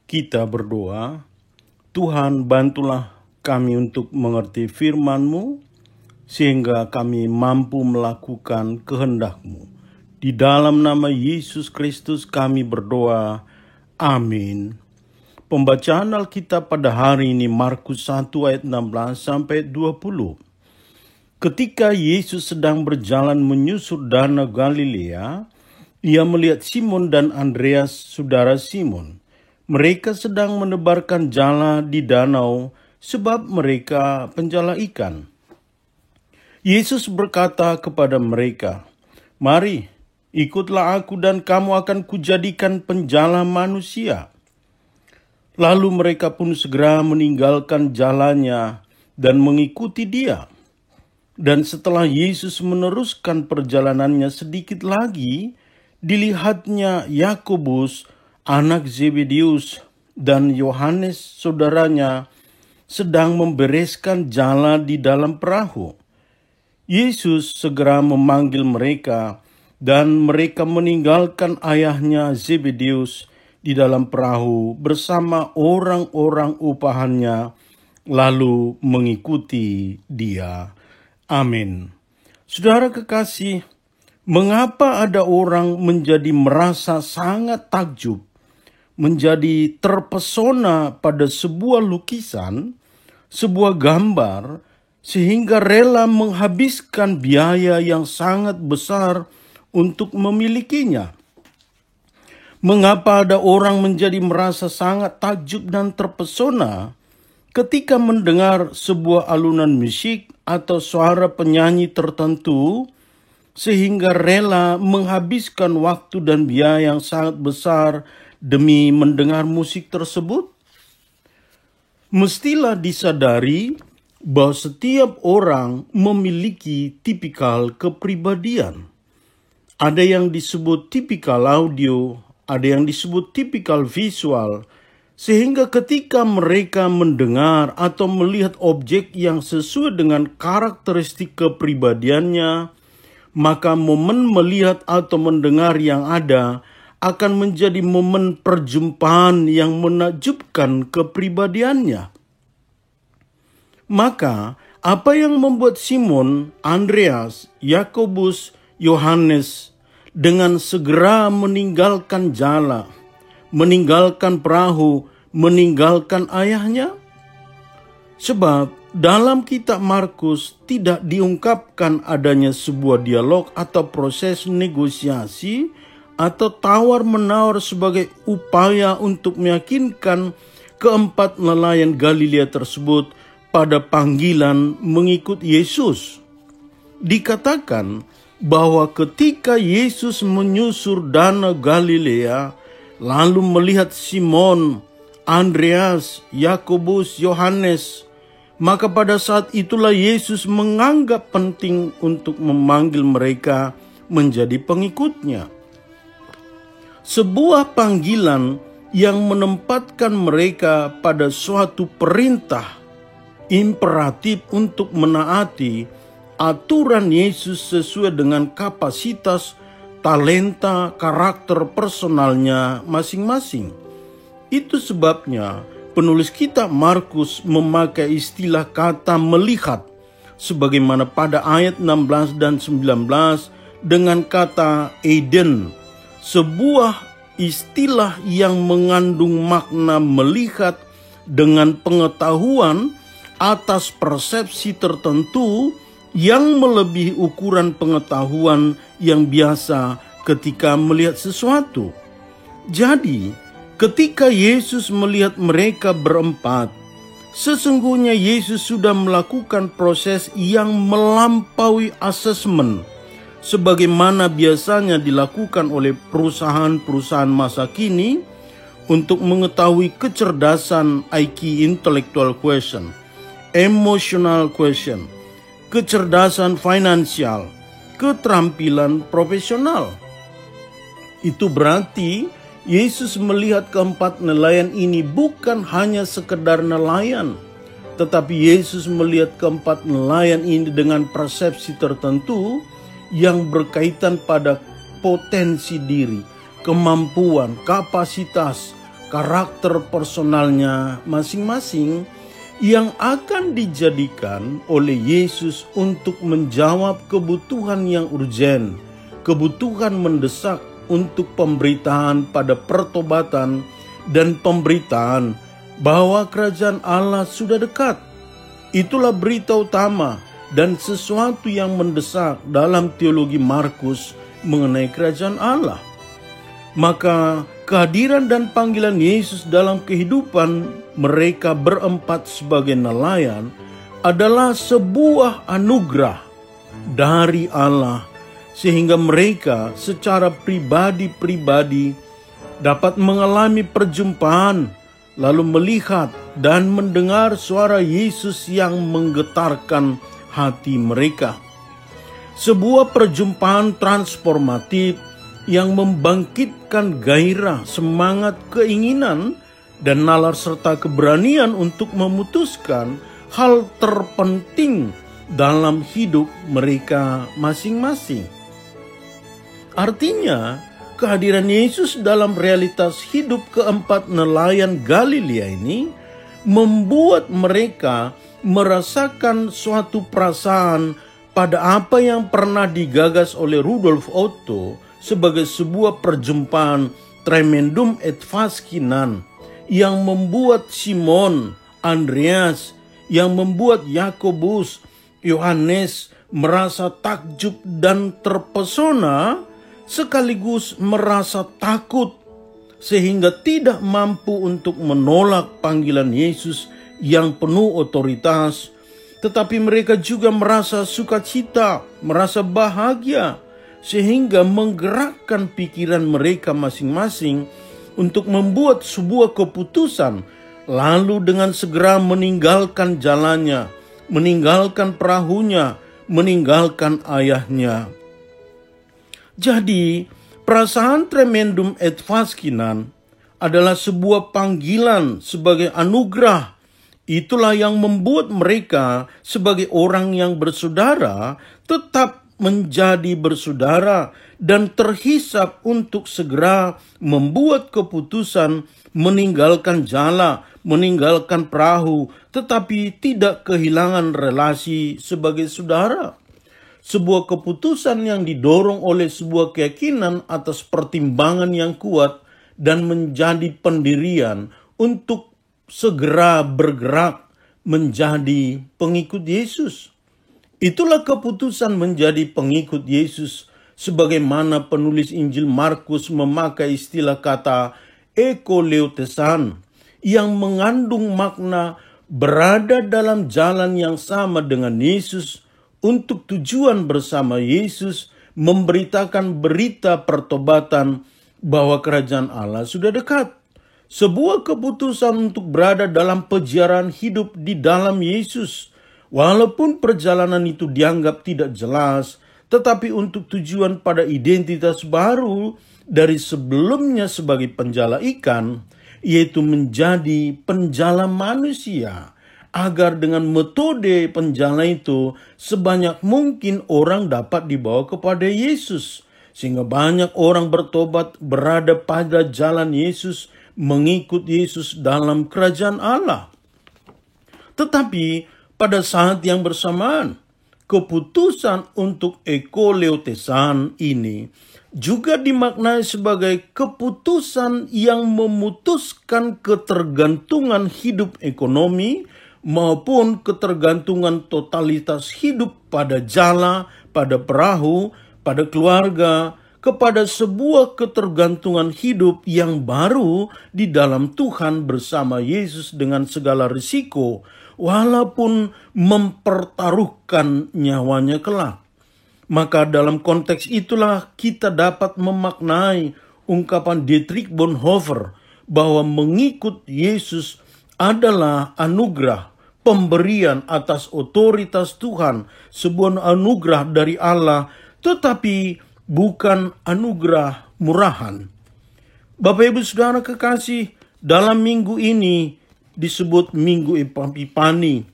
Kita berdoa, Tuhan bantulah kami untuk mengerti firman-Mu, sehingga kami mampu melakukan kehendak-Mu. Di dalam nama Yesus Kristus kami berdoa, amin. Pembacaan Alkitab pada hari ini Markus 1 ayat 16 sampai 20. Ketika Yesus sedang berjalan menyusur danau Galilea, Ia melihat Simon dan Andreas, saudara Simon. Mereka sedang menebarkan jala di danau sebab mereka penjala ikan. Yesus berkata kepada mereka, "Mari, ikutlah aku dan kamu akan kujadikan penjala manusia." Lalu mereka pun segera meninggalkan jalannya dan mengikuti Dia. Dan setelah Yesus meneruskan perjalanannya sedikit lagi, dilihatnya Yakobus, anak Zebedeus, dan Yohanes saudaranya sedang membereskan jala di dalam perahu. Yesus segera memanggil mereka dan mereka meninggalkan ayahnya Zebedeus di dalam perahu bersama orang-orang upahannya lalu mengikuti Dia. Amin. Saudara kekasih, mengapa ada orang menjadi merasa sangat takjub, menjadi terpesona pada sebuah lukisan, sebuah gambar, sehingga rela menghabiskan biaya yang sangat besar untuk memilikinya? Mengapa ada orang menjadi merasa sangat takjub dan terpesona ketika mendengar sebuah alunan musik atau suara penyanyi tertentu, sehingga rela menghabiskan waktu dan biaya yang sangat besar demi mendengar musik tersebut? Mestilah disadari bahwa setiap orang memiliki tipikal kepribadian. Ada yang disebut tipikal audio, ada yang disebut tipikal visual, sehingga ketika mereka mendengar atau melihat objek yang sesuai dengan karakteristik kepribadiannya, maka momen melihat atau mendengar yang ada akan menjadi momen perjumpaan yang menakjubkan kepribadiannya. Maka, apa yang membuat Simon, Andreas, Yakobus, Yohanes dengan segera meninggalkan jala, meninggalkan perahu, meninggalkan ayahnya? Sebab dalam kitab Markus tidak diungkapkan adanya sebuah dialog atau proses negosiasi atau tawar-menawar sebagai upaya untuk meyakinkan keempat nelayan Galilea tersebut pada panggilan mengikut Yesus. Dikatakan bahwa ketika Yesus menyusur danau Galilea, lalu melihat Simon, Andreas, Yakobus, Yohanes, maka pada saat itulah Yesus menganggap penting untuk memanggil mereka menjadi pengikutnya. Sebuah panggilan yang menempatkan mereka pada suatu perintah imperatif untuk menaati aturan Yesus sesuai dengan kapasitas, talenta, karakter personalnya masing-masing. Itu sebabnya penulis kitab Markus memakai istilah kata melihat, sebagaimana pada ayat 16 dan 19 dengan kata Eden, sebuah istilah yang mengandung makna melihat dengan pengetahuan atas persepsi tertentu yang melebihi ukuran pengetahuan yang biasa ketika melihat sesuatu. Jadi, ketika Yesus melihat mereka berempat, sesungguhnya Yesus sudah melakukan proses yang melampaui asesmen, sebagaimana biasanya dilakukan oleh perusahaan-perusahaan masa kini untuk mengetahui kecerdasan IQ, intellectual quotient, emotional quotient, kecerdasan finansial, keterampilan profesional. Itu berarti Yesus melihat keempat nelayan ini bukan hanya sekedar nelayan, tetapi Yesus melihat keempat nelayan ini dengan persepsi tertentu yang berkaitan pada potensi diri, kemampuan, kapasitas, karakter personalnya masing-masing yang akan dijadikan oleh Yesus untuk menjawab kebutuhan yang urgen, kebutuhan mendesak untuk pemberitaan pada pertobatan dan pemberitaan bahwa kerajaan Allah sudah dekat. Itulah berita utama dan sesuatu yang mendesak dalam teologi Markus mengenai kerajaan Allah. Maka kehadiran dan panggilan Yesus dalam kehidupan mereka berempat sebagai nelayan adalah sebuah anugerah dari Allah, sehingga mereka secara pribadi-pribadi dapat mengalami perjumpaan, lalu melihat dan mendengar suara Yesus yang menggetarkan hati mereka. Sebuah perjumpaan transformatif yang membangkitkan gairah, semangat, keinginan, dan nalar serta keberanian untuk memutuskan hal terpenting dalam hidup mereka masing-masing. Artinya, kehadiran Yesus dalam realitas hidup keempat nelayan Galilea ini membuat mereka merasakan suatu perasaan pada apa yang pernah digagas oleh Rudolf Otto sebagai sebuah perjumpaan tremendum et fascinan yang membuat Simon, Andreas, yang membuat Yakobus, Yohanes merasa takjub dan terpesona sekaligus merasa takut sehingga tidak mampu untuk menolak panggilan Yesus yang penuh otoritas, tetapi mereka juga merasa sukacita, merasa bahagia, sehingga menggerakkan pikiran mereka masing-masing untuk membuat sebuah keputusan, lalu dengan segera meninggalkan jalannya, meninggalkan perahunya, meninggalkan ayahnya. Jadi, perasaan tremendum et fascinan adalah sebuah panggilan sebagai anugerah. Itulah yang membuat mereka sebagai orang yang bersaudara tetap menjadi bersaudara dan terhisap untuk segera membuat keputusan meninggalkan jala, meninggalkan perahu, tetapi tidak kehilangan relasi sebagai saudara. Sebuah keputusan yang didorong oleh sebuah keyakinan atas pertimbangan yang kuat dan menjadi pendirian untuk segera bergerak menjadi pengikut Yesus. Itulah keputusan menjadi pengikut Yesus, sebagaimana penulis Injil Markus memakai istilah kata ekoleotesan yang mengandung makna berada dalam jalan yang sama dengan Yesus untuk tujuan bersama Yesus, memberitakan berita pertobatan bahwa kerajaan Allah sudah dekat. Sebuah keputusan untuk berada dalam peziarahan hidup di dalam Yesus, walaupun perjalanan itu dianggap tidak jelas, tetapi untuk tujuan pada identitas baru dari sebelumnya sebagai penjala ikan, yaitu menjadi penjala manusia, agar dengan metode penjala itu sebanyak mungkin orang dapat dibawa kepada Yesus, sehingga banyak orang bertobat, berada pada jalan Yesus, mengikut Yesus dalam kerajaan Allah. Tetapi pada saat yang bersamaan, keputusan untuk ekoleotesan ini juga dimaknai sebagai keputusan yang memutuskan ketergantungan hidup ekonomi maupun ketergantungan totalitas hidup pada jala, pada perahu, pada keluarga, kepada sebuah ketergantungan hidup yang baru di dalam Tuhan bersama Yesus dengan segala risiko, walaupun mempertaruhkan nyawanya kelak. Maka dalam konteks itulah kita dapat memaknai ungkapan Dietrich Bonhoeffer bahwa mengikut Yesus adalah anugerah, pemberian atas otoritas Tuhan, sebuah anugerah dari Allah, tetapi bukan anugerah murahan. Bapak Ibu Saudara kekasih, dalam minggu ini disebut Minggu Epifani,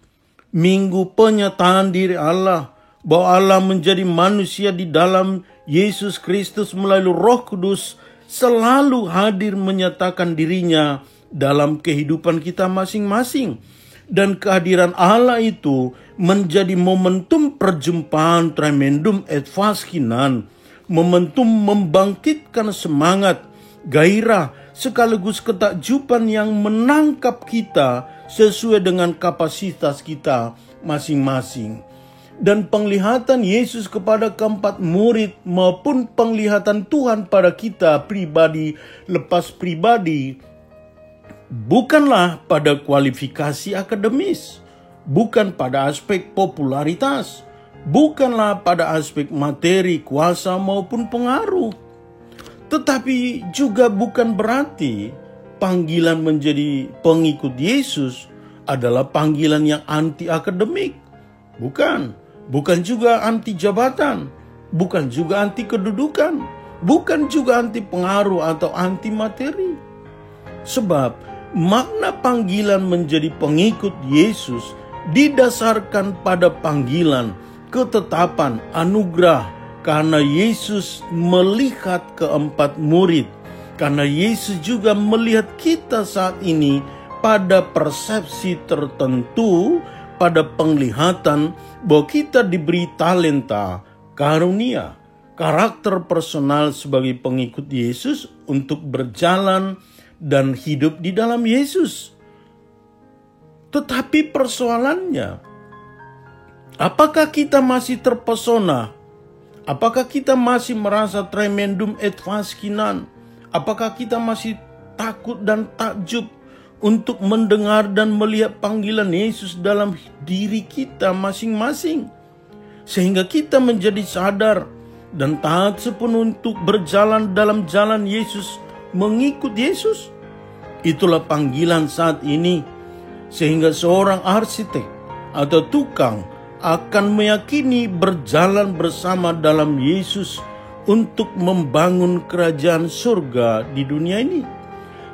Minggu penyataan diri Allah, bahwa Allah menjadi manusia di dalam Yesus Kristus melalui Roh Kudus, selalu hadir menyatakan dirinya dalam kehidupan kita masing-masing. Dan kehadiran Allah itu menjadi momentum perjumpaan tremendum et fascinan, momentum membangkitkan semangat, gairah, sekaligus ketakjuban yang menangkap kita sesuai dengan kapasitas kita masing-masing. Dan penglihatan Yesus kepada keempat murid maupun penglihatan Tuhan pada kita pribadi lepas pribadi bukanlah pada kualifikasi akademis, bukan pada aspek popularitas, bukanlah pada aspek materi, kuasa maupun pengaruh. Tetapi juga bukan berarti panggilan menjadi pengikut Yesus adalah panggilan yang anti akademik. Bukan juga anti jabatan, bukan juga anti kedudukan, bukan juga anti pengaruh atau anti materi. Sebab makna panggilan menjadi pengikut Yesus didasarkan pada panggilan, ketetapan, anugerah, karena Yesus melihat keempat murid, karena Yesus juga melihat kita saat ini pada persepsi tertentu, pada penglihatan bahwa kita diberi talenta, karunia, karakter personal sebagai pengikut Yesus untuk berjalan dan hidup di dalam Yesus. Tetapi persoalannya, apakah kita masih terpesona? Apakah kita masih merasa tremendum et fascinan? Apakah kita masih takut dan takjub untuk mendengar dan melihat panggilan Yesus dalam diri kita masing-masing? Sehingga kita menjadi sadar dan taat sepenuh untuk berjalan dalam jalan Yesus, mengikut Yesus. Itulah panggilan saat ini, sehingga seorang arsitek atau tukang akan meyakini berjalan bersama dalam Yesus untuk membangun kerajaan surga di dunia ini.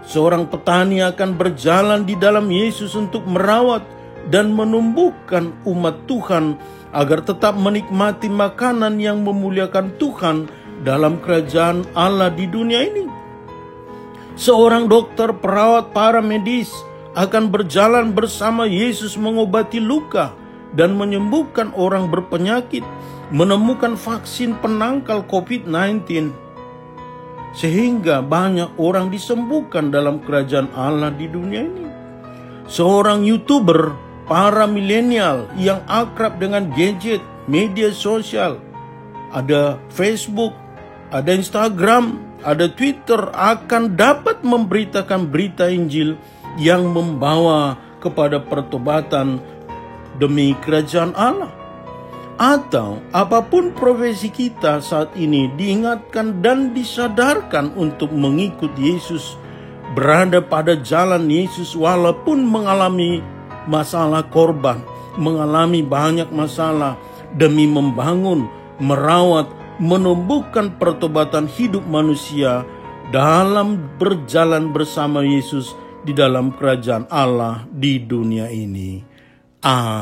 Seorang petani akan berjalan di dalam Yesus untuk merawat dan menumbuhkan umat Tuhan agar tetap menikmati makanan yang memuliakan Tuhan dalam kerajaan Allah di dunia ini. Seorang dokter, perawat, para medis akan berjalan bersama Yesus mengobati luka dan menyembuhkan orang berpenyakit, menemukan vaksin penangkal COVID-19, sehingga banyak orang disembuhkan dalam kerajaan Allah di dunia ini. Seorang YouTuber, para milenial yang akrab dengan gadget, media sosial, ada Facebook, ada Instagram, ada Twitter, akan dapat memberitakan berita Injil yang membawa kepada pertobatan demi kerajaan Allah. Atau apapun profesi kita saat ini, diingatkan dan disadarkan untuk mengikut Yesus, berada pada jalan Yesus walaupun mengalami masalah korban, mengalami banyak masalah demi membangun, merawat, menumbuhkan pertobatan hidup manusia dalam berjalan bersama Yesus di dalam kerajaan Allah di dunia ini. Amin.